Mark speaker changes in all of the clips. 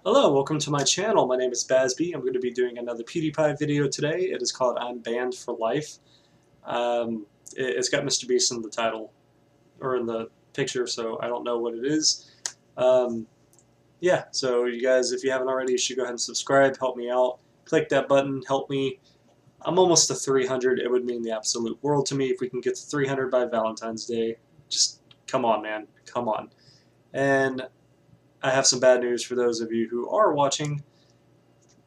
Speaker 1: Hello, welcome to my channel. My name is Bazby. I'm going to be doing another Pewdiepie video today. It is called I'm Banned for Life. It's got Mr. Beast in the title, or in the picture, so I don't know what it is. Yeah, so you guys, if you haven't already, you should go ahead and subscribe, help me out. Click that button, help me. I'm almost to 300. It would mean the absolute world to me if we can get to 300 by Valentine's Day. Just come on, man. Come on. And I have some bad news for those of you who are watching.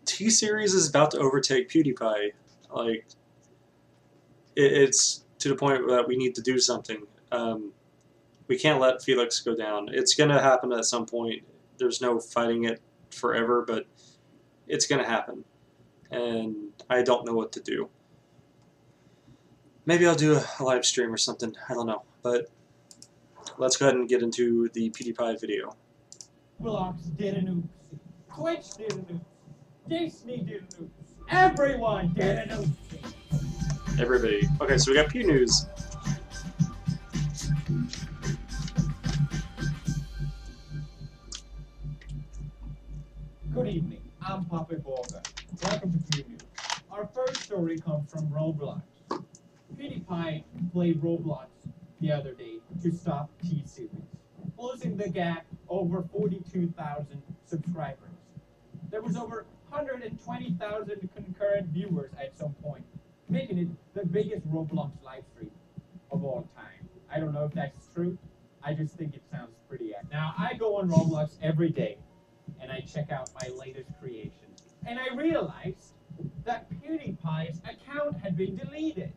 Speaker 1: T-Series is about to overtake PewDiePie. Like, it's to the point that we need to do something. We can't let Felix go down. It's going to happen at some point. There's no fighting it forever, but it's going to happen. And I don't know what to do. Maybe I'll do a live stream or something. I don't know. But let's go ahead and get into the PewDiePie video.
Speaker 2: Roblox did an oopsie. Twitch did an oopsie. Disney did an oopsie. Everyone did an oopsie.
Speaker 1: Everybody. Okay, so we got Pew News.
Speaker 2: Good evening. I'm Papa Borga. Welcome to Pew News. Our first story comes from Roblox. PewDiePie played Roblox the other day to stop T-Series, closing the gap over 42,000 subscribers. There was over 120,000 concurrent viewers at some point, making it the biggest Roblox live stream of all time. I don't know if that's true. I just think it sounds pretty accurate. Now, I go on Roblox every day, and I check out my latest creation. And I realized that PewDiePie's account had been deleted.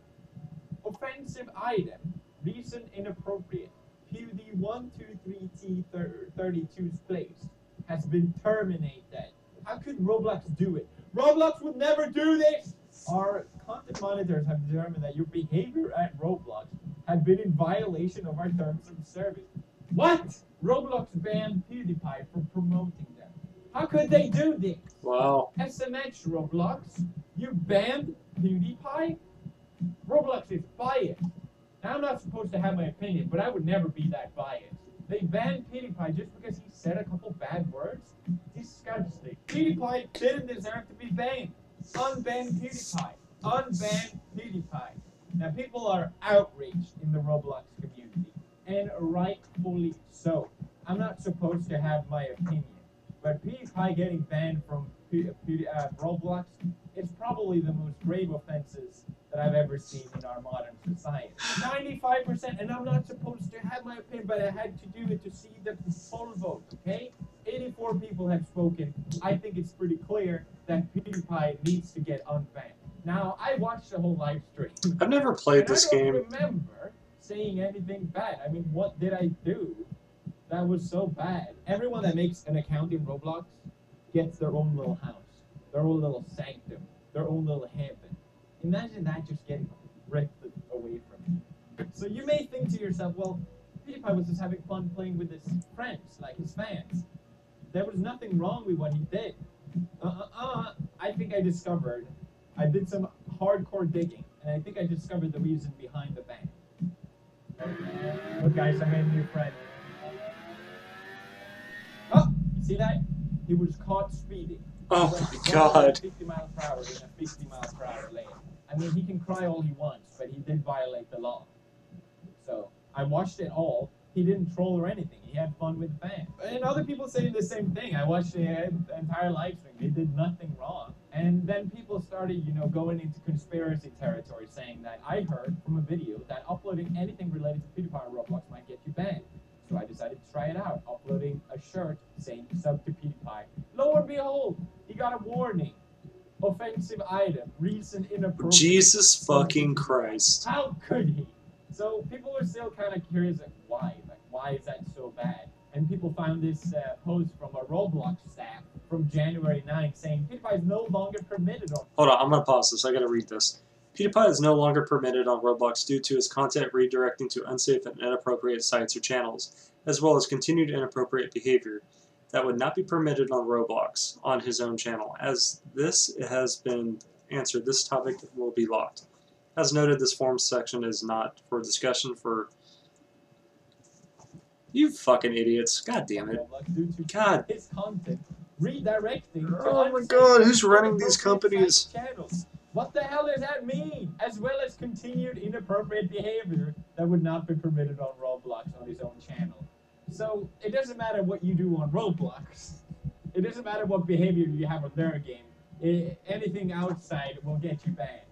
Speaker 2: Offensive item, recent inappropriate. Pewdie123T32's place has been terminated. How could Roblox do it? Roblox would never do this! Our content monitors have determined that your behavior at Roblox had been in violation of our terms of service. What? Roblox banned PewDiePie for promoting them. How could they do this?
Speaker 1: Wow.
Speaker 2: SMH Roblox, you banned PewDiePie? Roblox is biased. Now, I'm not supposed to have my opinion, but I would never be that biased. They banned PewDiePie just because he said a couple bad words? Disgusting. PewDiePie didn't deserve to be banned. Unban PewDiePie. Unban PewDiePie. Now, people are outraged in the Roblox community, and rightfully so. I'm not supposed to have my opinion, but PewDiePie getting banned from Roblox is probably the most grave offenses that I've ever seen in our modern society. 95%, and I'm not supposed to have my opinion, but I had to do it to see the poll vote, okay? 84 people have spoken. I think it's pretty clear that PewDiePie needs to get unbanned. Now, I watched the whole live stream.
Speaker 1: I've never played this game.
Speaker 2: I don't remember saying anything bad. I mean, what did I do that was so bad? Everyone that makes an account in Roblox gets their own little house, their own little sanctum, their own little heaven. Imagine that just getting ripped away from you. So you may think to yourself, well, PewDiePie was just having fun playing with his friends, like his fans. There was nothing wrong with what he did. I think I discovered, I did some hardcore digging, and I think I discovered the reason behind the ban. Look guys, I made a new friend. Oh, you see that? He was caught speeding.
Speaker 1: Oh my god.
Speaker 2: 50 miles per hour in a 50 miles per hour lane. I mean, he can cry all he wants, but he did violate the law. So, I watched it all. He didn't troll or anything. He had fun with fans. And other people saying the same thing. I watched the entire live stream. They did nothing wrong. And then people started, going into conspiracy territory, saying that I heard from a video that uploading anything related to PewDiePie on Roblox might get you banned. So I decided to try it out, uploading a shirt saying sub to PewDiePie. Lo and behold, he got a warning. Offensive item, recent inappropriate.
Speaker 1: Jesus fucking Christ.
Speaker 2: How could he? So people are still kind of curious, like, why? Like, why is that so bad? And people found this post from a Roblox staff from January 9th saying PewDiePie is no longer permitted on...
Speaker 1: Hold on, I'm gonna pause this. I gotta read this. PewDiePie is no longer permitted on Roblox due to his content redirecting to unsafe and inappropriate sites or channels, as well as continued inappropriate behavior that would not be permitted on Roblox on his own channel. As this has been answered, this topic will be locked. As noted, this forums section is not for discussion for... You fucking idiots. God damn it.
Speaker 2: Due to
Speaker 1: God.
Speaker 2: his content redirecting to
Speaker 1: Oh my
Speaker 2: unsafe
Speaker 1: God, who's
Speaker 2: and
Speaker 1: running these
Speaker 2: inappropriate
Speaker 1: companies?
Speaker 2: site channels. What the hell does that mean? As well as continued inappropriate behavior that would not be permitted on Roblox on his own channel. So it doesn't matter what you do on Roblox. It doesn't matter what behavior you have on their game. Anything outside will get you banned.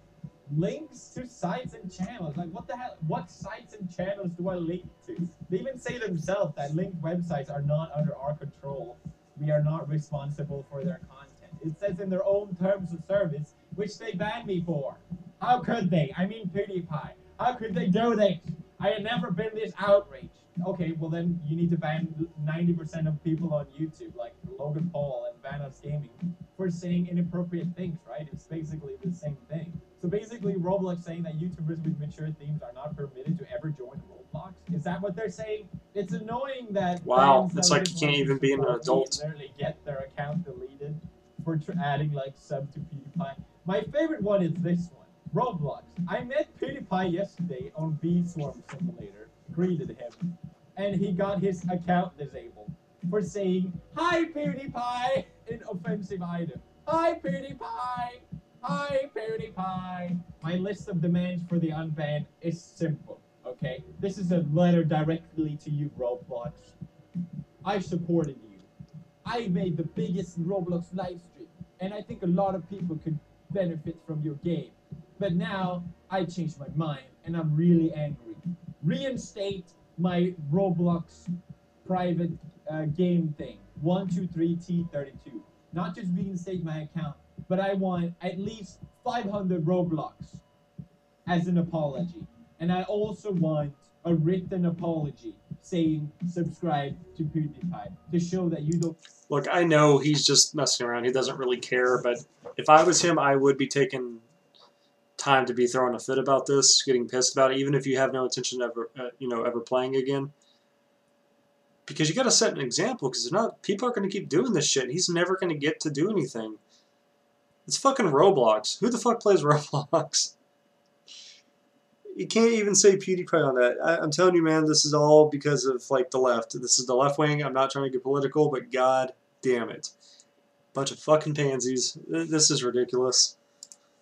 Speaker 2: Links to sites and channels. Like, what the hell? What sites and channels do I link to? They even say themselves that linked websites are not under our control. We are not responsible for their content. It says in their own terms of service, which they banned me for. How could they? I mean, Pewdiepie. How could they do this? I had never been this outraged. Okay, well then you need to ban 90% of people on YouTube, like Logan Paul and Vanos Gaming, for saying inappropriate things, right? It's basically the same thing. So basically, Roblox saying that YouTubers with mature themes are not permitted to ever join Roblox. Is that what they're saying? It's annoying that
Speaker 1: Wow,
Speaker 2: fans
Speaker 1: it's
Speaker 2: that
Speaker 1: like you can't even be an adult.
Speaker 2: literally get their account deleted for adding like sub to PewDiePie. My favorite one is this one. Roblox. I met PewDiePie yesterday on Bee Swarm Simulator, greeted him, and he got his account disabled for saying, "Hi PewDiePie," in offensive item. "Hi PewDiePie! Hi PewDiePie!" My list of demands for the unbanned is simple, okay? This is a letter directly to you, Roblox. I supported you. I made the biggest Roblox live stream, and I think a lot of people could benefit from your game. But now I changed my mind, and I'm really angry. Reinstate my Roblox private game thing, 123T32. Not just reinstate my account, but I want at least 500 Roblox as an apology. And I also want a written apology saying subscribe to PewDiePie to show that you don't.
Speaker 1: Look, I know he's just messing around. He doesn't really care, but if I was him, I would be taking time to be throwing a fit about this, getting pissed about it, even if you have no intention of ever playing again. Because you got to set an example, because if not, people are going to keep doing this shit. He's never going to get to do anything. It's fucking Roblox. Who the fuck plays Roblox? You can't even say PewDiePie on that. I'm telling you, man, this is all because of like the left. This is the left wing. I'm not trying to get political, but god damn it. Bunch of fucking pansies. This is ridiculous.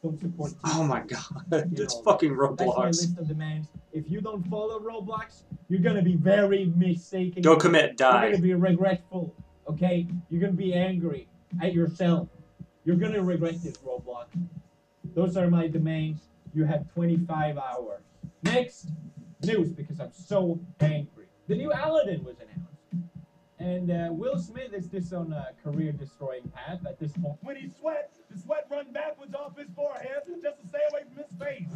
Speaker 2: Don't support.
Speaker 1: Oh my god, it's fucking Roblox.
Speaker 2: That's my list of demands. If you don't follow Roblox, you're gonna be very mistaken.
Speaker 1: Go commit, die.
Speaker 2: You're gonna be regretful. Okay, you're gonna be angry at yourself. You're gonna regret this, Roblox. Those are my demands. You have 25 hours. Next news, because I'm so angry. The new Aladdin was announced, and Will Smith is just on a career-destroying path at this point.
Speaker 3: When he sweats, the sweat runs backwards off his forehead just to stay away from his face.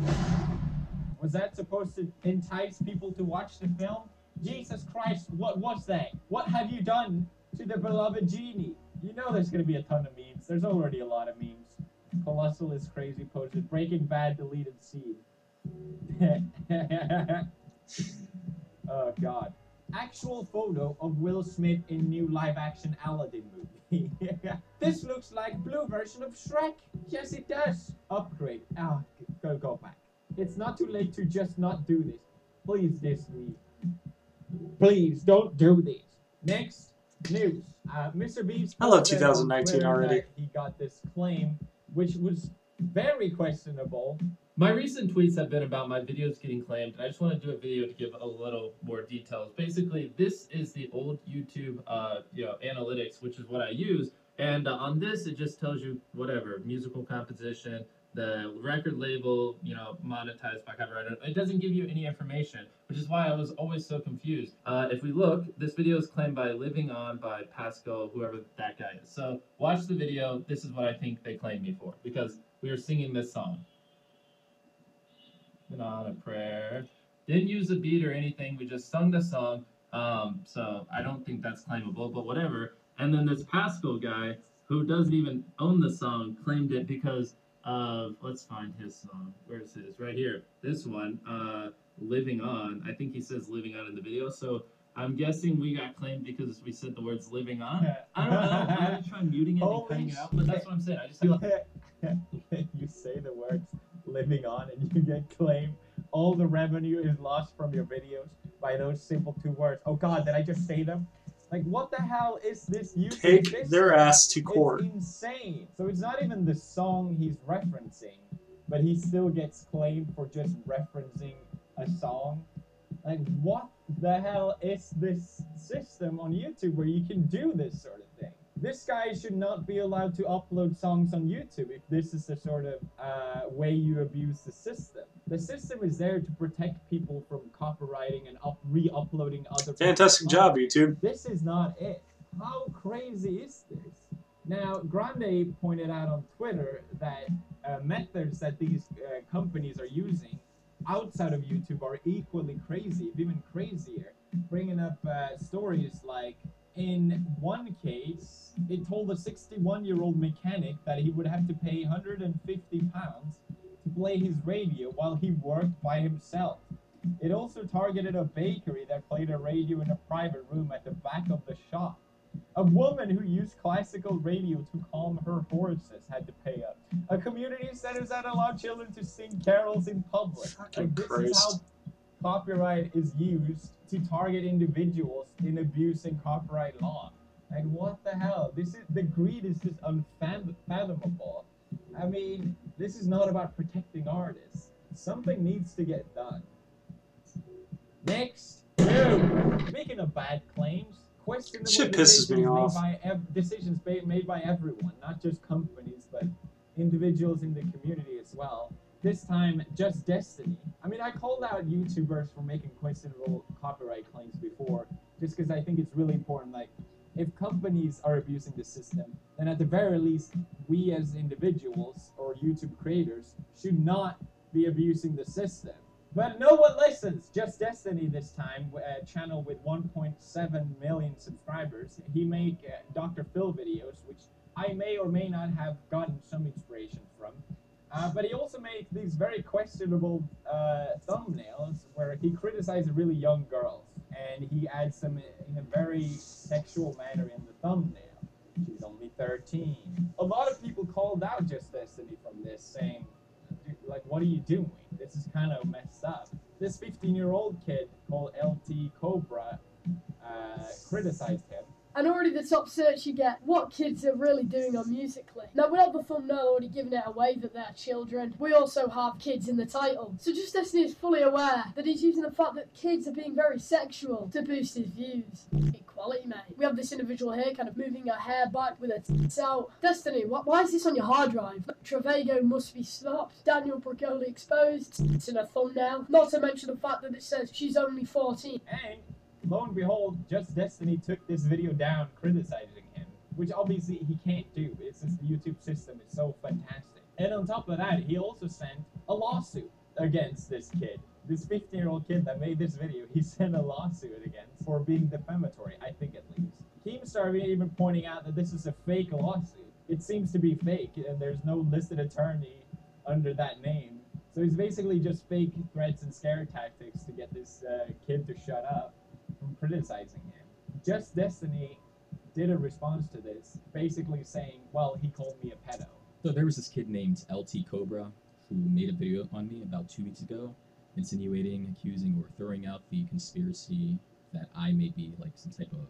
Speaker 2: Was that supposed to entice people to watch the film? Jesus Christ, what was that? What have you done to the beloved Genie? You know there's going to be a ton of memes. There's already a lot of memes. Colossal is crazy posted. Breaking Bad deleted scene. Oh, God. Actual photo of Will Smith in new live-action Aladdin movie. This looks like blue version of Shrek. Yes, it does. Upgrade. Ah, go back. It's not too late to just not do this. Please, Disney. Please, don't do this. Next news. Mr. Beast.
Speaker 1: I love 2019 already.
Speaker 2: He got this claim, which was very questionable.
Speaker 4: My recent tweets have been about my videos getting claimed, and I just want to do a video to give a little more details. Basically, this is the old YouTube, analytics, which is what I use, and on this, it just tells you whatever, musical composition, the record label, monetized by copyright. It doesn't give you any information, which is why I was always so confused. If we look, this video is claimed by Living On by Pascal, whoever that guy is. So watch the video. This is what I think they claimed me for, because we were singing this song. On a prayer. Didn't use a beat or anything. We just sung the song. So I don't think that's claimable, but whatever. And then this Pascal guy, who doesn't even own the song, claimed it because of, let's find his song. Where's his? Right here. This one, Living On. I think he says Living On in the video. So I'm guessing we got claimed because we said the words living on. I don't know. I'm going to try muting it and cutting it out, but that's what I'm saying. I just feel like
Speaker 2: you say the words living on and you get claimed. All the revenue is lost from your videos by those simple two words. Oh God, did I just say them? Like, what the hell is this YouTube
Speaker 1: Take
Speaker 2: system?
Speaker 1: their ass to court.
Speaker 2: It's insane. So it's not even the song he's referencing, but he still gets claimed for just referencing a song. Like, what the hell is this system on YouTube where you can do this sort of thing? This guy should not be allowed to upload songs on YouTube if this is the sort of way you abuse the system. The system is there to protect people from copywriting and re-uploading other.
Speaker 1: Fantastic job, YouTube.
Speaker 2: This is not it. How crazy is this? Now, Grande pointed out on Twitter that methods that these companies are using outside of YouTube are equally crazy, even crazier. Bringing up stories like, in one case, it told a 61-year-old mechanic that he would have to pay £150 to play his radio while he worked by himself. It also targeted a bakery that played a radio in a private room at the back of the shop. A woman who used classical radio to calm her horses had to pay up. A community center that allowed children to sing carols in public. Like, this is how copyright is used to target individuals in abusing copyright law. And what the hell? The greed is just unfathomable. I mean, this is not about protecting artists. Something needs to get done. Next, speaking of bad claims, questionable
Speaker 1: Shit pisses me off.
Speaker 2: Decisions made by everyone, not just companies, but individuals in the community as well. This time, Just Destiny. I mean, I called out YouTubers for making questionable copyright claims before, just because I think it's really important. Like, if companies are abusing the system, then at the very least, we as individuals or YouTube creators should not be abusing the system. But no one listens. Just Destiny this time, a channel with 1.7 million subscribers. He make Dr. Phil videos, which I may or may not have gotten some inspiration from. But he also made these very questionable thumbnails where he criticizes really young girls. And he adds them in a very sexual manner in the thumbnail. She's only 13. A lot of people called out Just Destiny from this, saying, like, what are you doing? This is kind of messed up. This 15-year-old kid called LT Cobra criticized him.
Speaker 5: And already the top search you get, what kids are really doing on Musical.ly. Now, without the thumbnail already giving it away that they're children, we also have kids in the title. So Just Destiny is fully aware that he's using the fact that kids are being very sexual to boost his views. Equality, mate. We have this individual here kind of moving her hair back with her tits out. Destiny, why is this on your hard drive? Travago must be stopped. Daniel Bracoli exposed. It's in a thumbnail. Not to mention the fact that it says she's only 14.
Speaker 2: And lo and behold, Just Destiny took this video down criticizing him, which obviously he can't do. It's just the YouTube system is so fantastic. And on top of that, he also sent a lawsuit against this kid. This 15-year-old kid that made this video, he sent a lawsuit against for being defamatory, I think at least. Keemstar even pointing out that this is a fake lawsuit. It seems to be fake, and there's no listed attorney under that name. So it's basically just fake threats and scare tactics to get this kid to shut up from criticizing him. Just Destiny did a response to this, basically saying, well, he called me a pedo.
Speaker 6: So there was this kid named LT Cobra who made a video on me about 2 weeks ago, insinuating, accusing, or throwing out the conspiracy that I may be like some type of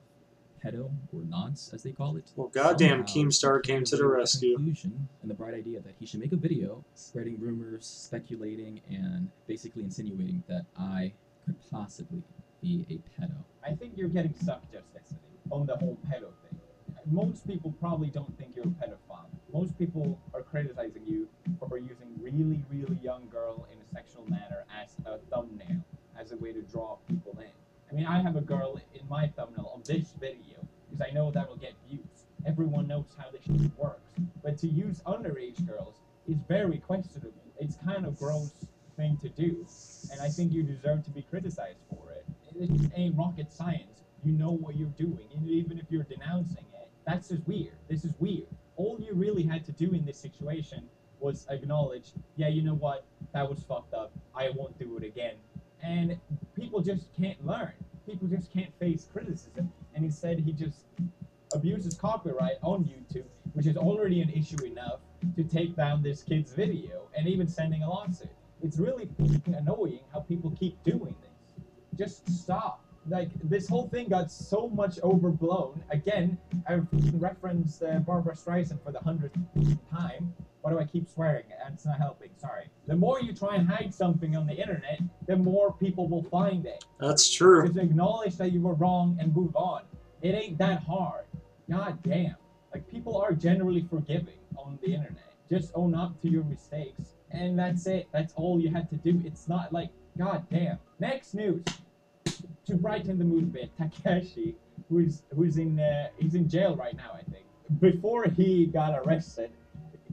Speaker 6: pedo or nonce, as they call it.
Speaker 1: Well, goddamn,
Speaker 6: Somehow,
Speaker 1: Keemstar came to the rescue.
Speaker 6: Conclusion and the bright idea that he should make a video spreading rumors, speculating, and basically insinuating that I could possibly be a pedo.
Speaker 2: I think you're getting stuck, Just Destiny, on the whole pedo thing. Most people probably don't think you're a pedophile. Most people are criticizing you for using really, really young girl in a sexual manner as a thumbnail, as a way to draw people in. I mean, I have a girl in my thumbnail of this video because I know that will get views. Everyone knows how this shit works. But to use underage girls is very questionable. It's kind of gross thing to do, and I think you deserve to be criticized for it. It ain't rocket science. You know what you're doing, and even if you're denouncing it, that's just weird. This is weird. All you really had to do in this situation was acknowledge, yeah, you know what, that was fucked up. I won't do it again. And people just can't learn. People just can't face criticism. And instead, he just abuses copyright on YouTube, which is already an issue enough to take down this kid's video and even sending a lawsuit. It's really annoying how people keep doing this. Just stop. like this whole thing got so much overblown. Again, I've referenced Barbara Streisand for the 100th time. Why do I keep swearing? It's not helping. Sorry. The more you try and hide something on the internet, the more people will find it.
Speaker 1: That's true.
Speaker 2: Just acknowledge that you were wrong and move on. It ain't that hard. God damn. Like, people are generally forgiving on the internet. Just own up to your mistakes, and that's it. That's all you had to do. It's not like, god damn. Next news. To brighten the mood a bit, Takeshi, who's in jail right now, I think. Before he got arrested,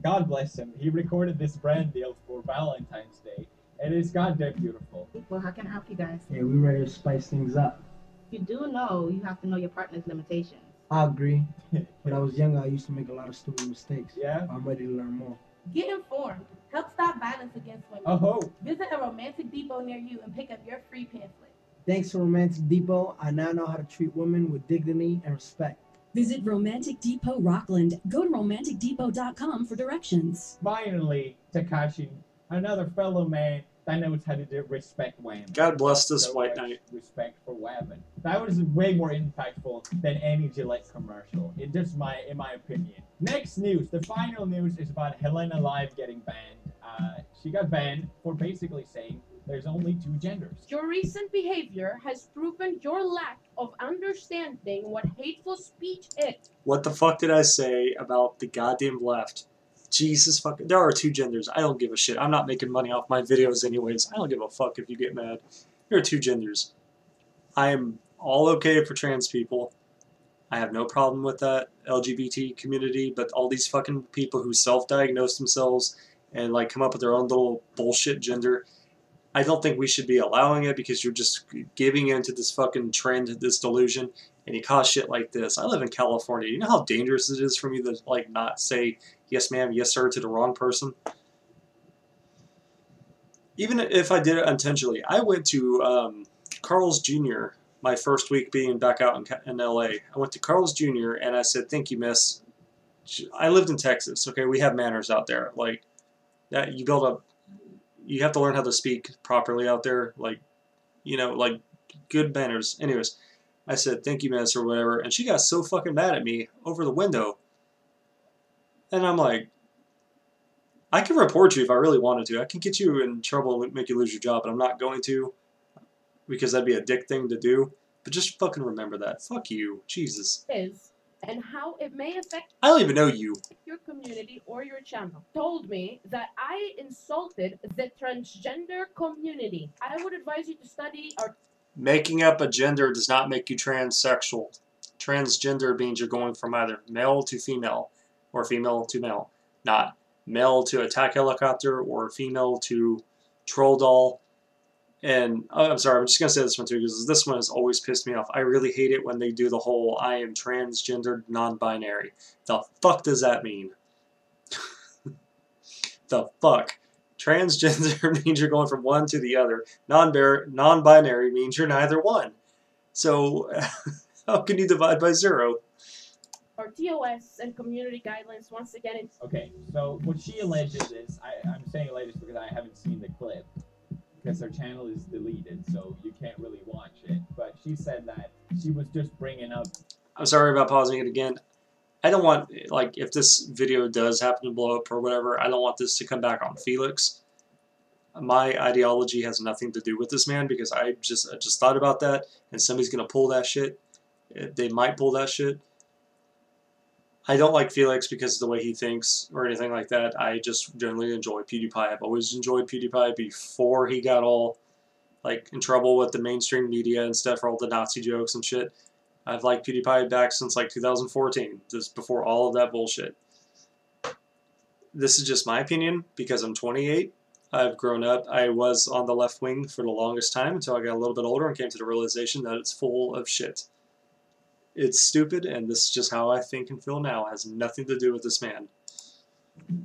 Speaker 2: God bless him, he recorded this brand deal for Valentine's Day, and it's goddamn beautiful.
Speaker 7: Well, how can I help you guys?
Speaker 8: Yeah, we ready to spice things up.
Speaker 7: You do know you have to know your partner's limitations.
Speaker 8: I agree. When I was younger, I used to make a lot of stupid mistakes.
Speaker 2: Yeah?
Speaker 8: I'm ready to learn more.
Speaker 7: Get informed. Help stop violence against women.
Speaker 2: Oh,
Speaker 7: Visit a romantic depot near you and pick up your free pamphlet.
Speaker 8: Thanks to Romantic Depot, I now know how to treat women with dignity and respect.
Speaker 9: Visit Romantic Depot Rockland. Go to romanticdepot.com for directions.
Speaker 2: finally, Takashi, another fellow man that knows how to respect women.
Speaker 1: God bless this
Speaker 2: So
Speaker 1: white
Speaker 2: much
Speaker 1: knight.
Speaker 2: Respect for women. That was way more impactful than any Gillette commercial. In my opinion. Next news. The final news is about Helena Live getting banned. She got banned for basically saying there's only two genders.
Speaker 10: Your recent behavior has proven your lack of understanding what hateful speech is.
Speaker 1: What the fuck did I say about the goddamn left? Jesus fucking... There are two genders. I don't give a shit. I'm not making money off my videos anyways. I don't give a fuck if you get mad. There are two genders. I am all okay for trans people. I have no problem with that LGBT community, but all these fucking people who self-diagnose themselves and like come up with their own little bullshit gender, I don't think we should be allowing it because you're just giving into this fucking trend, this delusion, and you cause shit like this. I live in California. You know how dangerous it is for me to like not say yes ma'am, yes sir to the wrong person? Even if I did it intentionally. I went to Carl's Jr. my first week being back out in LA. I went to Carl's Jr. and I said, "Thank you, miss." I lived in Texas. Okay, we have manners out there. Like that, you build up. You have to learn how to speak properly out there. Like, you know, like good manners. Anyways, I said, "Thank you, miss," or whatever, and she got so fucking mad at me over the window. And I'm like, I can report you if I really wanted to. I can get you in trouble and make you lose your job, but I'm not going to because that'd be a dick thing to do. But just fucking remember that. Fuck you. Jesus.
Speaker 10: Is and how it may affect
Speaker 1: I don't even know you.
Speaker 10: your community or your channel. Told me that I insulted the transgender community. I would advise you to study or
Speaker 1: Making up a gender does not make you transsexual. Transgender means you're going from either male to female or female to male, not male to attack helicopter or female to troll doll. And I'm sorry, I'm just going to say this one too because this one has always pissed me off. I really hate it when they do the whole I am transgendered non-binary. The fuck does that mean? The fuck? Transgender means you're going from one to the other. Non-binary means you're neither one. So how can you divide by 0?
Speaker 10: TOS and community guidelines. Once again, it's
Speaker 2: Okay, so what she alleges is, I'm saying alleges because I haven't seen the clip, because her channel is deleted, so you can't really watch it. But she said that she was just bringing up...
Speaker 1: I'm sorry about pausing it again. I don't want, like, if this video does happen to blow up or whatever, I don't want this to come back on Felix. My ideology has nothing to do with this man because I just thought about that, and somebody's going to pull that shit. They might pull that shit. I don't like Felix because of the way he thinks or anything like that. I just generally enjoy PewDiePie. I've always enjoyed PewDiePie before he got all like in trouble with the mainstream media and stuff for all the Nazi jokes and shit. I've liked PewDiePie back since like 2014, just before all of that bullshit. This is just my opinion because I'm 28. I've grown up. I was on the left wing for the longest time until I got a little bit older and came to the realization that it's full of shit. It's stupid, and this is just how I think and feel now. It has nothing to do with this man.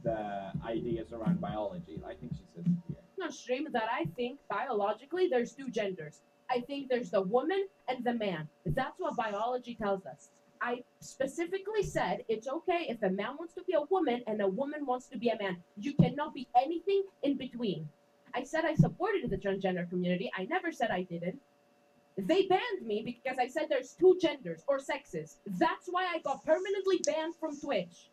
Speaker 2: the ideas around biology. I think she said here.
Speaker 10: no stream that I think biologically there's two genders. I think there's the woman and the man. That's what biology tells us. I specifically said it's okay if a man wants to be a woman and a woman wants to be a man. You cannot be anything in between. I said I supported the transgender community. I never said I didn't. They banned me because I said there's 2 genders or sexes. That's why I got permanently banned from Twitch.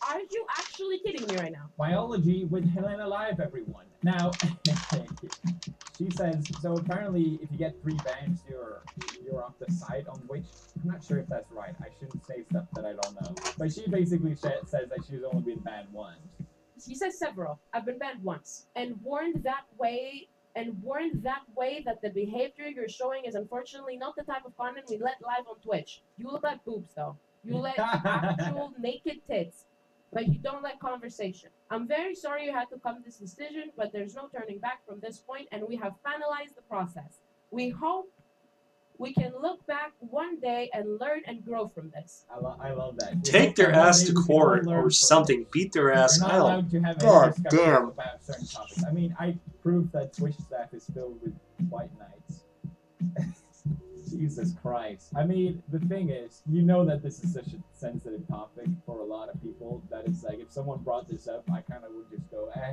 Speaker 10: Are you actually kidding me right now?
Speaker 2: Biology with Helena Live, everyone. Now, she says, so apparently if you get 3 bans, you're off the site on which, I'm not sure if that's right. I shouldn't say stuff that I don't know. But she basically says that she's only been banned once.
Speaker 10: He says several. I've been banned once. And warned that way that the behavior you're showing is unfortunately not the type of content we let live on Twitch. You look like boobs, though. You let actual naked tits, but you don't let conversation. I'm very sorry you had to come to this decision, but there's no turning back from this point, and we have finalized the process. We hope we can look back one day and learn and grow from this.
Speaker 2: I love that.
Speaker 1: Take their ass to court or something. Beat their ass.
Speaker 2: You're not allowed to have any discussion about certain topics. I mean, I proved that Twitch staff is filled with white knights. Jesus Christ. I mean, the thing is, you know that this is such a sensitive topic for a lot of people that it's like, if someone brought this up, I kind of would just go, eh.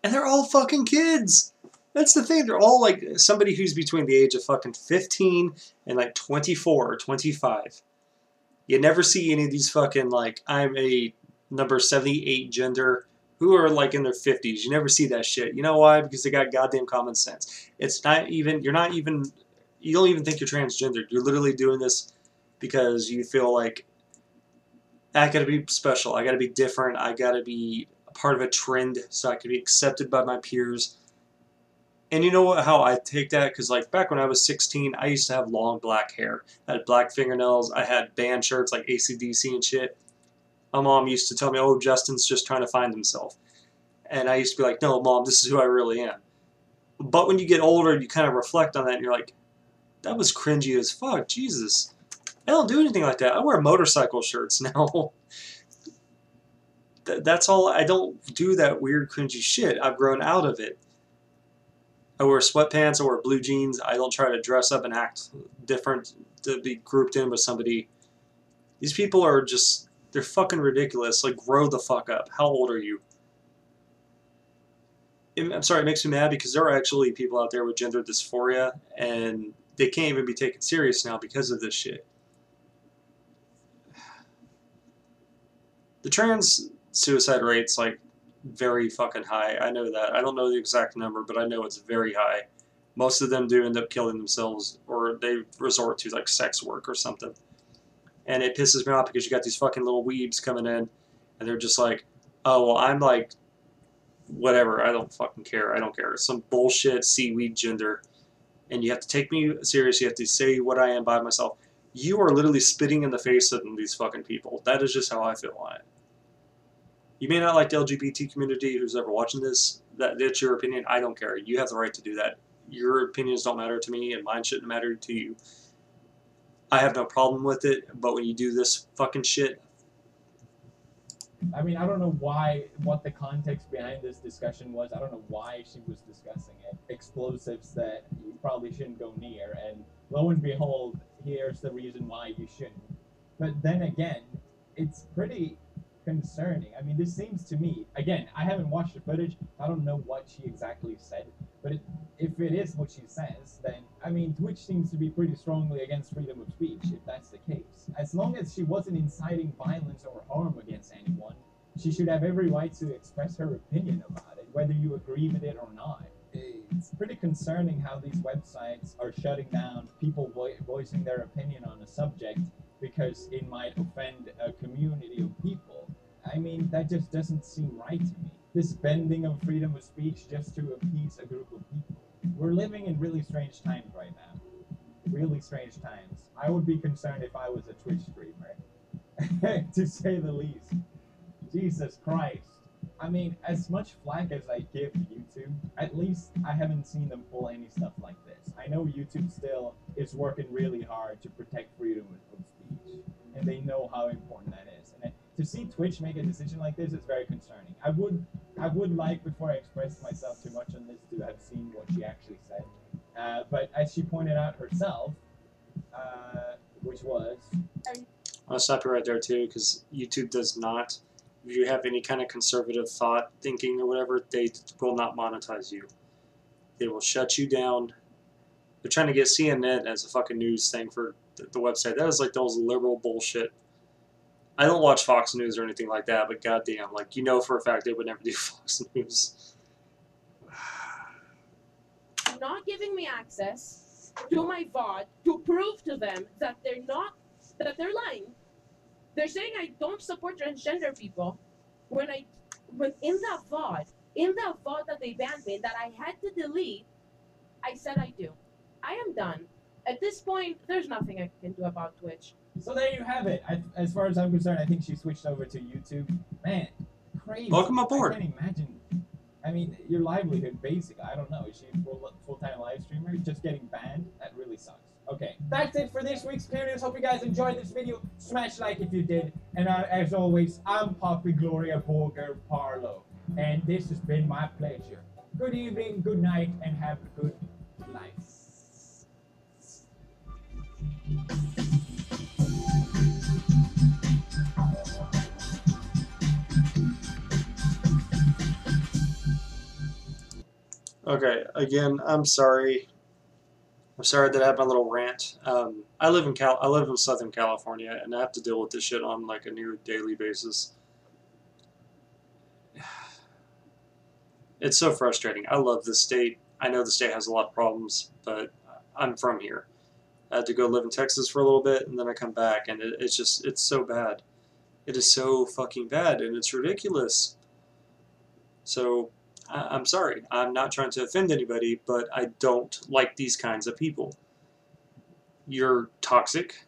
Speaker 1: And they're all fucking kids. That's the thing. They're all like somebody who's between the age of fucking 15 and like 24 or 25. You never see any of these fucking like, I'm a number 78 gender who are like in their 50s. You never see that shit. You know why? Because they got goddamn common sense. It's not even, you don't even think you're transgendered. You're literally doing this because you feel like, I gotta be special. I gotta be different. I gotta be a part of a trend so I can be accepted by my peers. And you know what, how I take that? Because like back when I was 16, I used to have long black hair. I had black fingernails. I had band shirts like AC/DC and shit. My mom used to tell me, oh, Justin's just trying to find himself. And I used to be like, no, Mom, this is who I really am. But when you get older, you kind of reflect on that and you're like, that was cringy as fuck. Jesus. I don't do anything like that. I wear motorcycle shirts now. That's all. I don't do that weird cringy shit. I've grown out of it. I wear sweatpants, I wear blue jeans. I don't try to dress up and act different to be grouped in with somebody. These people are just, they're fucking ridiculous. Like, grow the fuck up. How old are you? I'm sorry, it makes me mad because there are actually people out there with gender dysphoria and they can't even be taken serious now because of this shit. The trans suicide rate's like very fucking high. I know that. I don't know the exact number, but I know it's very high. Most of them do end up killing themselves, or they resort to like sex work or something. And it pisses me off because you got these fucking little weebs coming in, and they're just like, oh, well, I'm like, whatever, I don't fucking care. I don't care. It's some bullshit seaweed gender. And you have to take me serious. You have to say what I am by myself. You are literally spitting in the face of these fucking people. That is just how I feel on it. You may not like the LGBT community who's ever watching this. That's your opinion. I don't care. You have the right to do that. Your opinions don't matter to me, and mine shouldn't matter to you. I have no problem with it, but when you do this fucking shit...
Speaker 2: I mean, I don't know what the context behind this discussion was. I don't know why she was discussing it. Explosives that you probably shouldn't go near, and lo and behold, here's the reason why you shouldn't. But then again, it's pretty concerning. I mean, this seems to me, again, I haven't watched the footage, I don't know what she exactly said, but if it is what she says, then, I mean, Twitch seems to be pretty strongly against freedom of speech, if that's the case. As long as she wasn't inciting violence or harm against anyone, she should have every right to express her opinion about it, whether you agree with it or not. It's pretty concerning how these websites are shutting down people voicing their opinion on a subject because it might offend a community of people. I mean, that just doesn't seem right to me. This bending of freedom of speech just to appease a group of people. We're living in really strange times right now. Really strange times. I would be concerned if I was a Twitch streamer, to say the least. Jesus Christ. I mean, as much flack as I give YouTube, at least I haven't seen them pull any stuff like this. I know YouTube still is working really hard to protect freedom of speech, and they know how important that is. And to see Twitch make a decision like this is very concerning. I would like, before I express myself too much on this, to have seen what she actually said. But as she pointed out herself, which was...
Speaker 1: I'll stop you right there too, because YouTube does not... If you have any kind of conservative thought, thinking, or whatever, they will not monetize you. They will shut you down They're trying to get CNN as a fucking news thing for the website. That is like those liberal bullshit. I don't watch Fox News or anything like that, but goddamn, like, you know for a fact they would never do Fox News.
Speaker 10: Not giving me access to my VOD to prove to them that they're lying. They're saying I don't support transgender people when in that VOD that they banned me that I had to delete, I said I do. I am done. At this point, there's nothing I can do about Twitch.
Speaker 2: So there you have it. As far as I'm concerned, I think she switched over to YouTube. Man, crazy.
Speaker 1: Welcome aboard.
Speaker 2: I can't imagine. I mean, your livelihood, basically. I don't know. Is she a full-time live streamer? Just getting banned? That really sucks. Okay, that's it for this week's Pewdiepie. Hope you guys enjoyed this video. Smash like if you did. And as always, I'm Poppy Gloria Borger Parlo. And this has been my pleasure. Good evening, good night, and have a good life.
Speaker 1: Okay, again, I'm sorry. I'm sorry that I had my little rant. I live in Southern California, and I have to deal with this shit on like a near daily basis. It's so frustrating. I love this state. I know the state has a lot of problems, but I'm from here. I had to go live in Texas for a little bit, and then I come back, and it's so bad. It is so fucking bad, and it's ridiculous. So, I'm sorry. I'm not trying to offend anybody, but I don't like these kinds of people. You're toxic.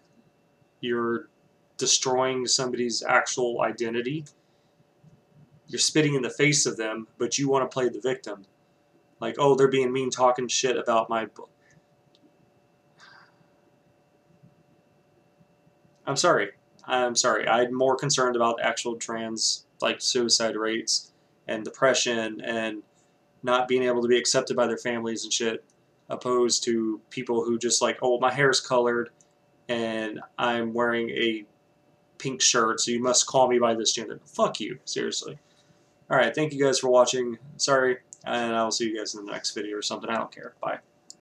Speaker 1: You're destroying somebody's actual identity. You're spitting in the face of them, but you want to play the victim. Like, oh, they're being mean, talking shit about my... I'm sorry. I'm sorry. I'm more concerned about actual trans, like, suicide rates and depression and not being able to be accepted by their families and shit, opposed to people who just like, oh, my hair's colored and I'm wearing a pink shirt, so you must call me by this gender. Fuck you. Seriously. Alright, thank you guys for watching. Sorry, and I will see you guys in the next video or something. I don't care. Bye.